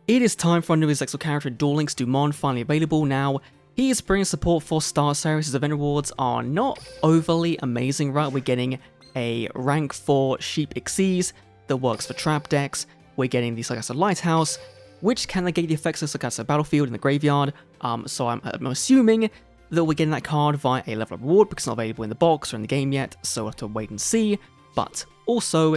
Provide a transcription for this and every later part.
It is time for our newest Exo character, Duel Link's Dumon, finally available. Now, he is bringing support for Star Series. His event rewards are not overly amazing, right? We're getting a rank 4 Sheep Xyz that works for trap decks. We're getting the Sargasso Lighthouse, which can negate the effects of Sargasso Battlefield in the graveyard. So I'm assuming that we're getting that card via a level up reward because it's not available in the box or in the game yet, so we'll have to wait and see. But also,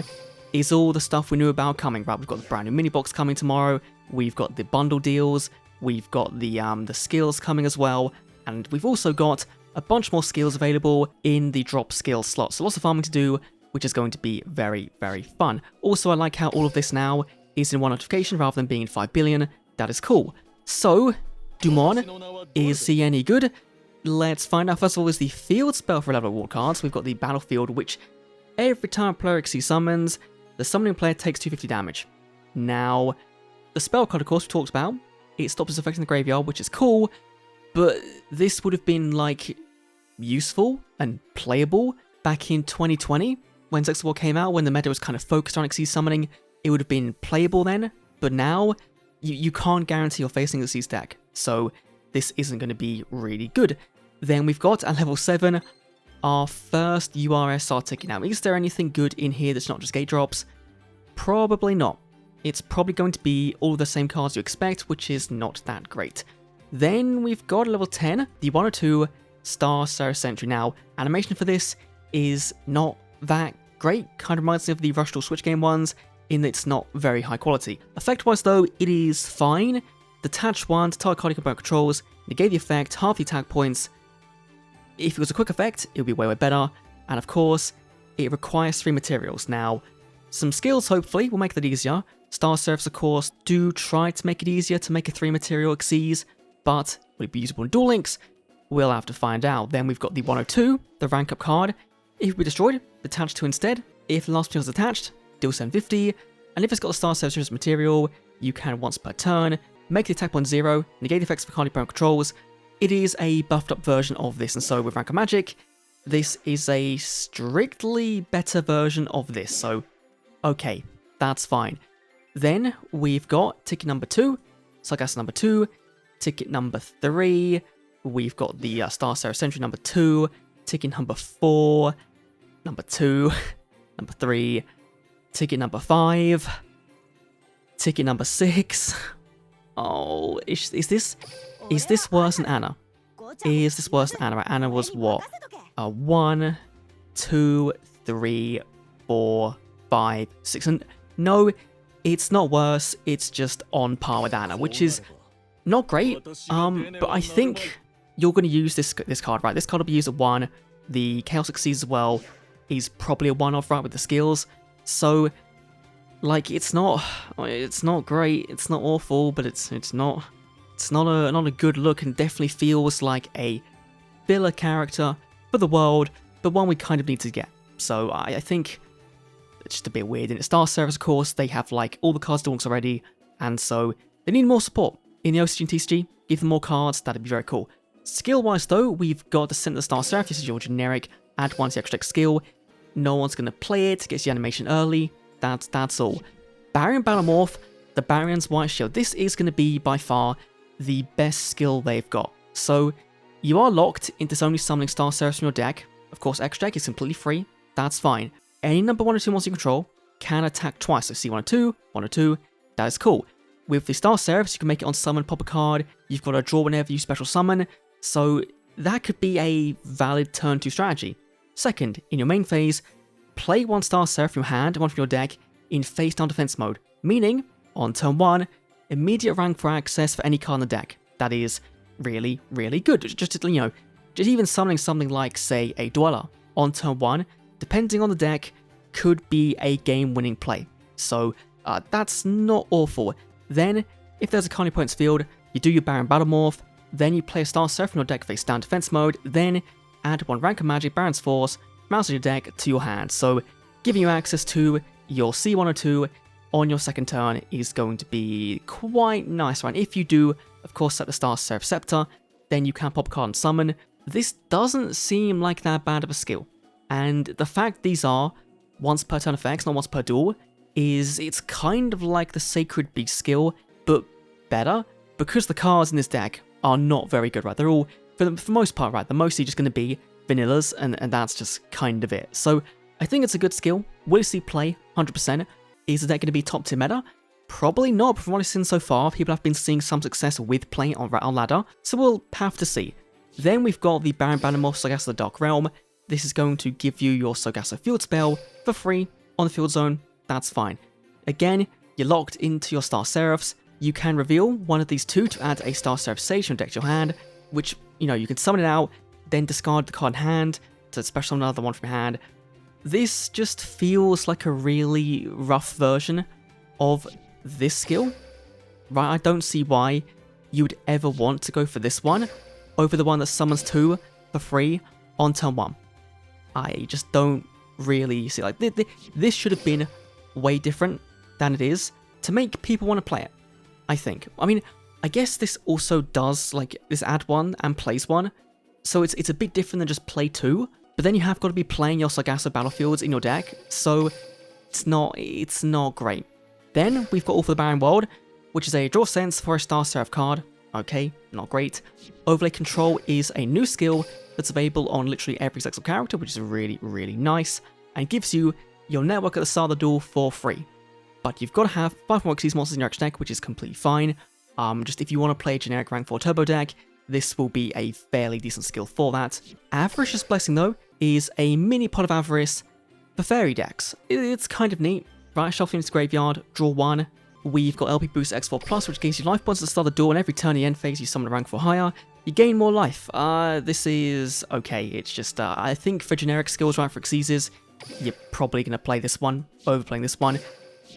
is all the stuff we knew about coming, right? We've got the brand new mini box coming tomorrow. We've got the bundle deals, we've got the skills coming as well, and we've also got a bunch more skills available in the drop skill slot. So lots of farming to do, which is going to be very, very fun. Also, I like how all of this now is in one notification rather than being in 5 billion. That is cool. So, Dumon, is he any good? Let's find out. First of all, is the field spell for level reward cards. We've got the battlefield, which every time a player Xyz summons, the summoning player takes 250 damage. Now, the spell card, of course, we talked about, it stops its effect in the graveyard, which is cool, but this would have been, like, useful and playable back in 2020, when Xyz War came out, when the meta was kind of focused on Xyz summoning. It would have been playable then, but now, you can't guarantee you're facing a Xyz deck, so this isn't going to be really good. Then we've got, at level 7, our first URSR ticket. Now, is there anything good in here that's not just gate drops? Probably not. It's probably going to be all the same cards you expect, which is not that great. Then we've got level 10, the 102 Star Seraph Sentry. Now, animation for this is not that great. Kind of reminds me of the Rush Duel Switch game ones, in that it's not very high quality. Effect-wise though, it is fine. Detach 1 to target card combat controls, negate the effect, half the attack points. If it was a quick effect, it would be way, way better. And of course, it requires 3 materials. Now, some skills hopefully will make that easier. Star Seraphs, of course, do try to make it easier to make a 3 material Xyz, but will it be usable in Duel Links? We'll have to find out. Then we've got the 102, the rank up card. If it be destroyed, detach 2 instead. If the last material is attached, deal 750. And if it's got a Star Seraph material, you can once per turn make the attack point 0, negate effects for card opponent controls. It is a buffed up version of this, and so with rank up magic, this is a strictly better version of this. So, okay, that's fine. Then we've got ticket number 2, Sargasso number 2, ticket number 3, we've got the Star Seraph Sentry number 2, ticket number 4, number 2, number 3, ticket number 5, ticket number 6. Oh, is this worse than Anna? Is this worse than Anna? Right, Anna was what? 1, 2, 3, 4, 5, 6, and no, it's not worse, it's just on par with Anna, which is not great, but I think you're going to use this card, right? This card will be used at 1, the Chaos Xyz as well is probably a one-off, right, with the skills, so, like, it's not great, it's not awful, but it's not a good look, and definitely feels like a filler character for the world, but one we kind of need to get, so I think it's just a bit weird. In Star Seraph, of course, they have like all the cards Duel Links already, and so they need more support. In the OCG and TCG, give them more cards, that'd be very cool. Skill-wise though, we've got the Center Star Seraph. This is your generic, add 1 to the extra deck skill. No one's going to play it, gets the animation early, that's all. Baryon Battlemorph, the Baryon's White Shield. This is going to be by far the best skill they've got. So, you are locked into only summoning Star Seraphs from your deck. Of course, extra deck is completely free, that's fine. Any number 1 or 2 monsters you control can attack twice, so C102, 102, that is cool. With the Star Seraphs, you can make it on summon, pop a card, you've got to draw whenever you special summon, so that could be a valid turn 2 strategy. Second, in your main phase, play 1 Star Seraph from your hand and 1 from your deck in face down defense mode, meaning, on turn 1, immediate rank for access for any card in the deck. That is really, really good. Just even summoning something like, say, a Dweller on turn 1, depending on the deck, could be a game-winning play. So, that's not awful. Then, if there's a card in your opponent's field, you do your Baryon Battlemorph, then you play a Star Seraph from your deck face down defense mode, then add 1 rank of magic, Baron's Force, mouse of your deck to your hand. So, giving you access to your C102 on your second turn is going to be quite nice, right? If you do, of course, set the Star Seraph Scepter, then you can pop a card and summon. This doesn't seem like that bad of a skill. And the fact these are once per turn effects, not once per duel, is it's kind of like the Sacred Beast skill, but better because the cards in this deck are not very good, right? They're all, for the most part, right, they're mostly just going to be vanillas, and that's just kind of it. So I think it's a good skill. Will you see play? 100%. Is the deck going to be top tier meta? Probably not, but from what I've seen so far, people have been seeing some success with playing on ladder, so we'll have to see. Then we've got the Baron Bannermoth Sargasso the Dark Realm. This is going to give you your Sargasso field spell for free on the field zone. That's fine. Again, you're locked into your Star Seraphs. You can reveal one of these two to add a Star Seraph Sage to your deck to your hand, which, you know, you can summon it out, then discard the card in hand to special another one from your hand. This just feels like a really rough version of this skill, right? I don't see why you would ever want to go for this one over the one that summons 2 for free on turn 1. I just don't really see, like, this should have been way different than it is to make people want to play it, I think. I mean, I guess this also does, like, this add 1 and plays 1, so it's a bit different than just play 2, but then you have got to be playing your Sargasso battlefields in your deck, so it's not great. Then we've got All for the Barren World, which is a draw sense for a Star Seraph card. Okay, not great. Overlay Control is a new skill that's available on literally every Zexal character, which is really, really nice, and gives you your network at the start of the duel for free. But you've got to have 5 more Xyz monsters in your action deck, which is completely fine. Just if you want to play a generic rank 4 turbo deck, this will be a fairly decent skill for that. Avaricious Blessing, though, is a mini pot of Avarice for fairy decks. It's kind of neat. Right, shuffle into Graveyard, draw 1. We've got LP Boost X4+, which gives you life points at the start of the duel, and every turn in the end phase you summon a rank 4 higher, you gain more life. This is okay. It's just, I think for generic skills, right, for Xyzes, you're probably going to play this one, overplaying this one.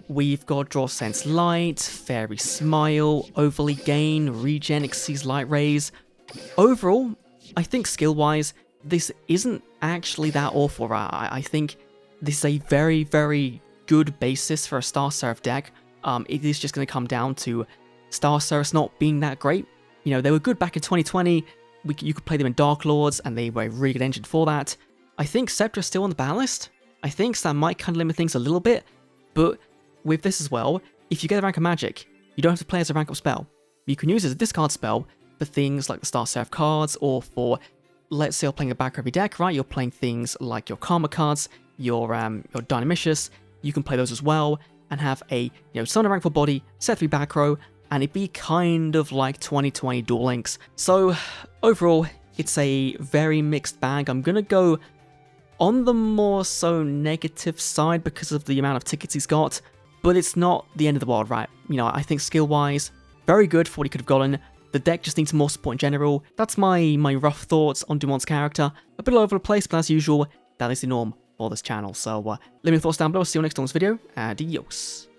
We've got Draw Sense Light, Fairy Smile, Overly Gain, Regen, Xyz Light Rays. Overall, I think skill-wise, this isn't actually that awful, right? I think this is a very, very good basis for a Star Seraph deck. It is just going to come down to Star Seraphs not being that great. You know, they were good back in 2020. You could play them in Dark Lords, and they were a really good engine for that. I think Scepter's still on the ban list. I think so that might kind of limit things a little bit, but with this as well, if you get a rank of Magic, you don't have to play as a rank up spell. You can use it as a discard spell for things like the Star Seraph cards, or for, let's say you're playing a back heavy deck, right? You're playing things like your Karma cards, your Dynamicious. You can play those as well, and have a, summon a rank 4 body, set 3 back row, and it'd be kind of like 2020 Duel Links. So, overall, it's a very mixed bag. I'm gonna go on the more so negative side because of the amount of tickets he's got, but it's not the end of the world, right? I think skill-wise, very good for what he could have gotten. The deck just needs more support in general. That's my rough thoughts on Dumon's character. A bit all over the place, but as usual, that is the norm for this channel. So, let me know your thoughts down below. See you next on this video. Adios.